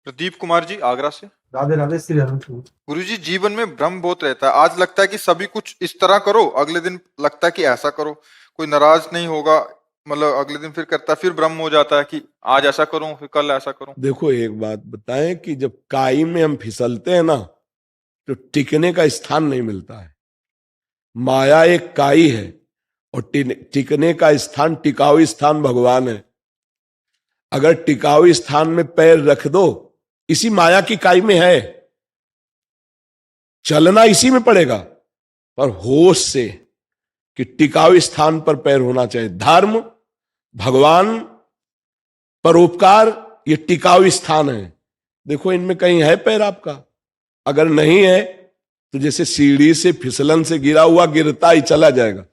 प्रदीप कुमार जी, आगरा से। राधे राधे श्री राम। गुरुजी, जीवन में भ्रम बहुत रहता है। आज लगता है कि सभी कुछ इस तरह करो, अगले दिन लगता है कि ऐसा करो। कोई नाराज नहीं होगा, मतलब अगले दिन फिर करता है, फिर भ्रम हो जाता है कि आज ऐसा करूं फिर कल ऐसा करूं। देखो, एक बात बताएं कि जब काई में हम फिसलते हैं ना, तो टिकने का स्थान नहीं मिलता है। माया एक काई है और टिकने का स्थान, टिकाऊ स्थान भगवान है। अगर टिकाऊ स्थान में पैर रख दो, इसी माया की काई में है, चलना इसी में पड़ेगा, पर होश से कि टिकाऊ स्थान पर पैर होना चाहिए। धर्म, भगवान, परोपकार, ये टिकाऊ स्थान है। देखो, इनमें कहीं है पैर आपका? अगर नहीं है तो जैसे सीढ़ी से फिसलन से गिरा हुआ गिरता ही चला जाएगा।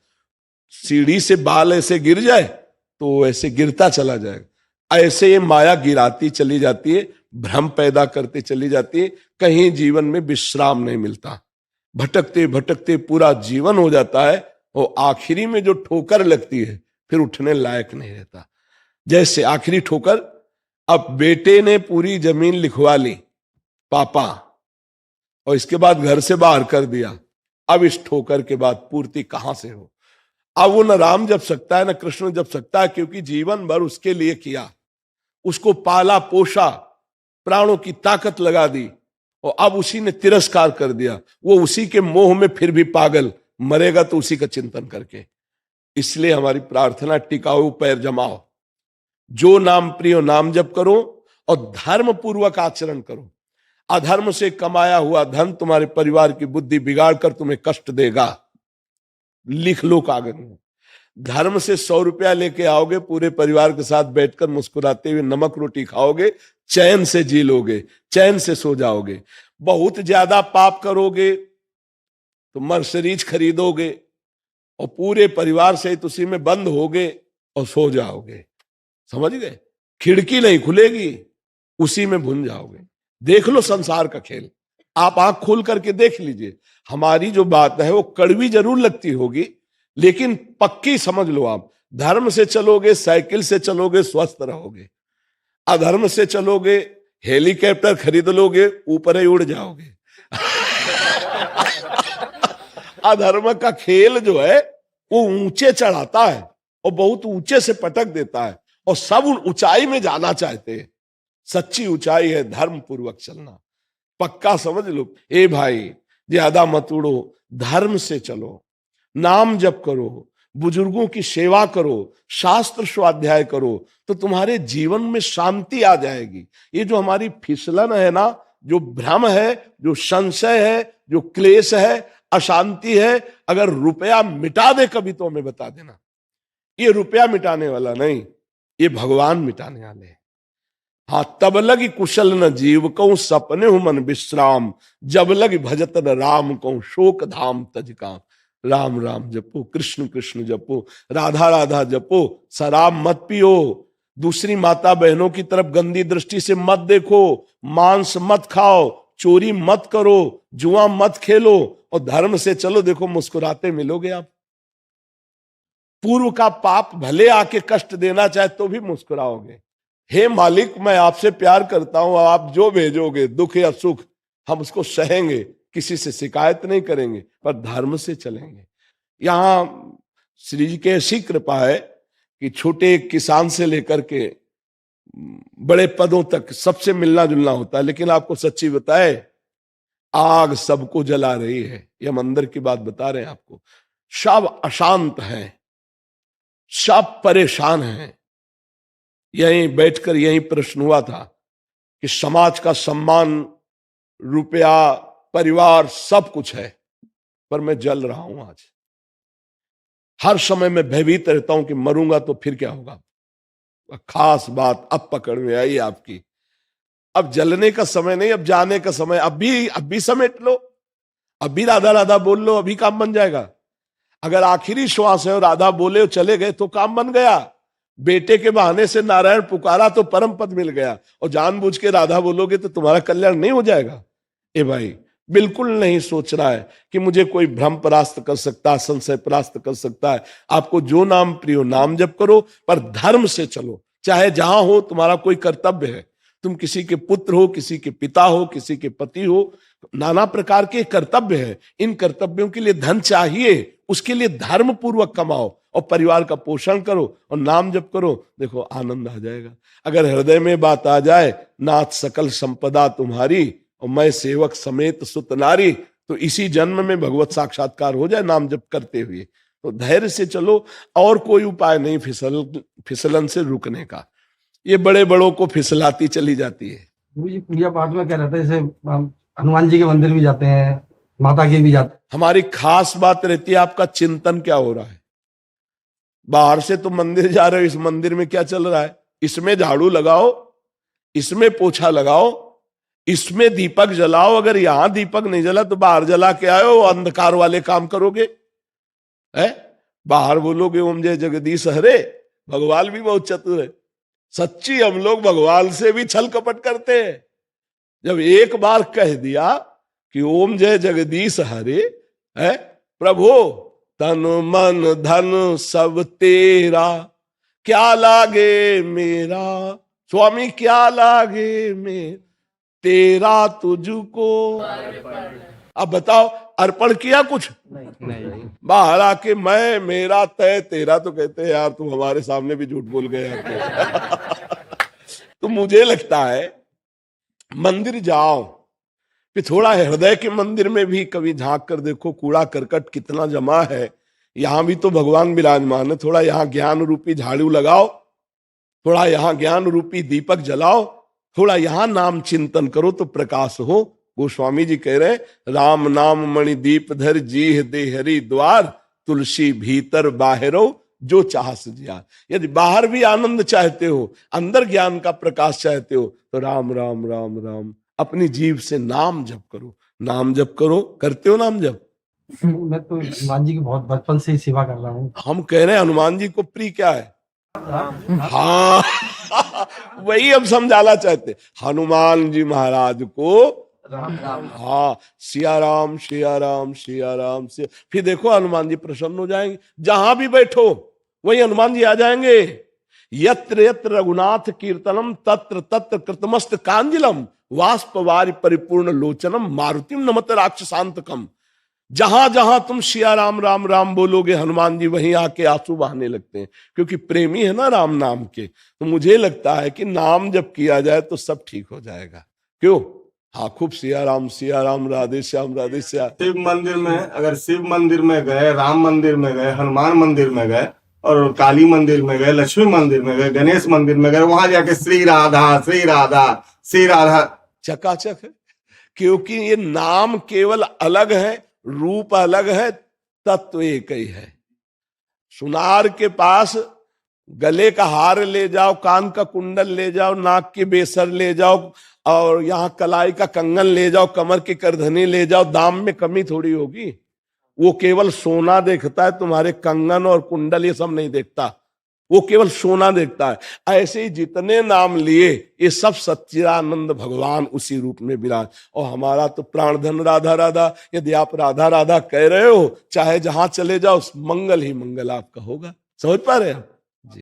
सीढ़ी से बाल ऐसे गिर जाए तो ऐसे गिरता चला जाएगा। ऐसे ये माया गिराती चली जाती है, भ्रम पैदा करते चली जाती है। कहीं जीवन में विश्राम नहीं मिलता, भटकते भटकते पूरा जीवन हो जाता है और आखिरी में जो ठोकर लगती है फिर उठने लायक नहीं रहता। जैसे आखिरी ठोकर, अब बेटे ने पूरी जमीन लिखवा ली पापा, और इसके बाद घर से बाहर कर दिया। अब इस ठोकर के बाद पूर्ति कहां से हो? अब वो न राम जप सकता है न कृष्ण जप सकता है, क्योंकि जीवन भर उसके लिए किया, उसको पाला पोषा, प्राणों की ताकत लगा दी, और अब उसी ने तिरस्कार कर दिया। वो उसी के मोह में फिर भी पागल, मरेगा तो उसी का चिंतन करके। इसलिए हमारी प्रार्थना, टिकाऊ पैर जमाओ, जो नाम प्रिय नाम जप करो और धर्म पूर्वक आचरण करो। अधर्म से कमाया हुआ धन तुम्हारे परिवार की बुद्धि बिगाड़ कर तुम्हें कष्ट देगा। लिख लो कागज में। धर्म से 100 रुपया लेके आओगे, पूरे परिवार के साथ बैठकर मुस्कुराते हुए नमक रोटी खाओगे, चैन से जी लोगे, चैन से सो जाओगे। बहुत ज्यादा पाप करोगे तो मर्सिडीज खरीदोगे और पूरे परिवार सहित उसी में बंद होगे और सो जाओगे। समझ गए? खिड़की नहीं खुलेगी, उसी में भुन जाओगे। देख लो संसार का खेल, आप आंख खोल करके देख लीजिए। हमारी जो बात है वो कड़वी जरूर लगती होगी, लेकिन पक्की समझ लो आप। धर्म से चलोगे, साइकिल से चलोगे, स्वस्थ रहोगे। अधर्म से चलोगे, हेलीकॉप्टर खरीद लोगे, ऊपर ही उड़ जाओगे। अधर्म का खेल जो है वो ऊंचे चढ़ाता है और बहुत ऊंचे से पटक देता है, और सब ऊंचाई में जाना चाहते हैं। सच्ची ऊंचाई है धर्म पूर्वक चलना। पक्का समझ लो। ए भाई, ज्यादा मत उड़ो, धर्म से चलो, नाम जप करो, बुजुर्गों की सेवा करो, शास्त्र स्वाध्याय करो, तो तुम्हारे जीवन में शांति आ जाएगी। ये जो हमारी फिसलन है ना, जो भ्रम है, जो संशय है, जो क्लेश है, अशांति है, अगर रुपया मिटा दे कभी तो हमें बता देना। ये रुपया मिटाने वाला नहीं, ये भगवान मिटाने वाले हैं। हाँ, तब लगी कुशल न जीव कहूं, सपने हूं मन विश्राम, जब लगी भजत न राम कहूं, शोक धाम तज काम। राम राम जपो, कृष्ण कृष्ण जपो, राधा राधा जपो, शराब मत पियो, दूसरी माता बहनों की तरफ गंदी दृष्टि से मत देखो, मांस मत खाओ, चोरी मत करो, जुआ मत खेलो, और धर्म से चलो। देखो, मुस्कुराते मिलोगे आप। पूर्व का पाप भले आके कष्ट देना चाहे तो भी मुस्कुराओगे। हे मालिक, मैं आपसे प्यार करता हूं, आप जो भेजोगे दुख या सुख हम उसको सहेंगे, किसी से शिकायत नहीं करेंगे, पर धर्म से चलेंगे। यहां श्री जी की ऐसी कृपा है कि छोटे किसान से लेकर के बड़े पदों तक सबसे मिलना जुलना होता है। लेकिन आपको सच्ची बताए, आग सबको जला रही है, ये हम अंदर की बात बता रहे हैं आपको। सब अशांत हैं, सब परेशान हैं। यहीं बैठकर यहीं प्रश्न हुआ था कि समाज का सम्मान, रुपया, परिवार सब कुछ है, पर मैं जल रहा हूं आज। हर समय मैं भयभीत रहता हूं कि मरूंगा तो फिर क्या होगा। खास बात अब पकड़ में आई आपकी। अब जलने का समय नहीं, अब जाने का समय। अभी समेट लो, अभी राधा राधा बोल लो, अभी काम बन जाएगा। अगर आखिरी श्वास है और राधा बोले और चले गए तो काम बन गया। बेटे के बहाने से नारायण पुकारा तो परम पद मिल गया, और जानबूझ के राधा बोलोगे तो तुम्हारा कल्याण नहीं हो जाएगा। ए भाई, बिल्कुल नहीं सोचना है कि मुझे कोई भ्रम परास्त कर सकता, संशय परास्त कर सकता है। आपको जो नाम प्रिय नाम जप करो, पर धर्म से चलो। चाहे जहां हो, तुम्हारा कोई कर्तव्य है, तुम किसी के पुत्र हो, किसी के पिता हो, किसी के पति हो, नाना प्रकार के कर्तव्य है। इन कर्तव्यों के लिए धन चाहिए, उसके लिए धर्म पूर्वक कमाओ और परिवार का पोषण करो और नाम जप करो, देखो आनंद आ जाएगा। अगर हृदय में बात आ जाए, नाथ सकल संपदा तुम्हारी और मैं सेवक समेत सुत नारी, तो इसी जन्म में भगवत साक्षात्कार हो जाए नाम जप करते हुए। तो धैर्य से चलो, और कोई उपाय नहीं फिसलन से रुकने का। ये बड़े बड़ों को फिसलाती चली जाती है। गुरु जी पूजा पाठ में क्या रहता है, जैसे हम हनुमान जी के मंदिर भी जाते हैं, माता के भी जाते हैं। हमारी खास बात रहती है आपका चिंतन क्या हो रहा है। बाहर से तो मंदिर जा रहे हो, इस मंदिर में क्या चल रहा है, इसमें झाड़ू लगाओ, इसमें पोछा लगाओ, इसमें दीपक जलाओ। अगर यहां दीपक नहीं जला तो बाहर जला के आयो, अंधकार वाले काम करोगे है। बाहर बोलोगे ओम जय जगदीश हरे, भगवान भी बहुत चतुर है। सच्ची हम लोग भगवान से भी छल कपट करते हैं। जब एक बार कह दिया कि ओम जय जगदीश हरे है, प्रभु तन मन धन सब तेरा, क्या लागे मेरा स्वामी, क्या लागे मेरा, तेरा तुझको। अब बताओ, अर्पण किया कुछ नहीं। बाहर आके मैं मेरा तय तेरा, तो कहते हैं यार तुम हमारे सामने भी झूठ बोल गए तो मुझे लगता है मंदिर जाओ, फिर थोड़ा हृदय के मंदिर में भी कभी झांक कर देखो, कूड़ा करकट कितना जमा है। यहां भी तो भगवान विराजमान है। थोड़ा यहाँ ज्ञान रूपी झाड़ू लगाओ, थोड़ा यहाँ ज्ञान रूपी दीपक जलाओ, थोड़ा यहाँ नाम चिंतन करो तो प्रकाश हो। गोस्वामी जी कह रहे हैं राम नाम मणि दीप धर, जीह दे हरि द्वार, तुलसी भीतर बाहरो जो चाह सजिया। यदि बाहर भी आनंद चाहते हो, अंदर ज्ञान का प्रकाश चाहते हो, तो राम राम राम राम अपनी जीव से नाम जप करो, नाम जप करो। करते हो नाम जप? मैं तो हनुमान जी की बहुत बचपन से ही सेवा कर रहा हूँ। हम कह रहे हैं हनुमान जी को प्रिय क्या है? हाँ वही हम समझाना चाहते, हनुमान जी महाराज को हाँ सिया राम सिया राम सिया राम से। फिर देखो हनुमान जी प्रसन्न हो जाएंगे, जहां भी बैठो वही हनुमान जी आ जाएंगे। यत्र यत्र रघुनाथ कीर्तनम तत्र तत्र कृतमस्त कांजलम, वाष्पवारि परिपूर्ण लोचनम, मारुतिम नमत राक्षसांतकम। जहां जहां तुम सिया राम राम राम बोलोगे, हनुमान जी वहीं आके आंसू बहाने लगते हैं, क्योंकि प्रेमी है ना राम नाम के। तो मुझे लगता है कि नाम जब किया जाए तो सब ठीक हो जाएगा। क्यों? हाँ खूब सिया राम राधे श्याम राधे श्याम। शिव मंदिर में, अगर शिव मंदिर में गए, राम मंदिर में गए, हनुमान मंदिर में गए, और काली मंदिर में गए, लक्ष्मी मंदिर में गए, गणेश मंदिर में गए, वहां जाके श्री राधा श्री राधा श्री राधा चकाचक है। क्योंकि ये नाम केवल अलग है, रूप अलग है, तत्व एक ही है। सुनार के पास गले का हार ले जाओ, कान का कुंडल ले जाओ, नाक के बेसर ले जाओ, और यहाँ कलाई का कंगन ले जाओ, कमर की करधनी ले जाओ, दाम में कमी थोड़ी होगी। वो केवल सोना देखता है, तुम्हारे कंगन और कुंडल ये सब नहीं देखता, वो केवल सोना देखता है। ऐसे ही जितने नाम लिए ये सब सच्चिदानंद भगवान उसी रूप में विराज। और हमारा तो प्राणधन राधा राधा, यदि आप राधा राधा कह रहे हो, चाहे जहां चले जाओ मंगल ही मंगल आपका होगा। समझ पा रहे हैं?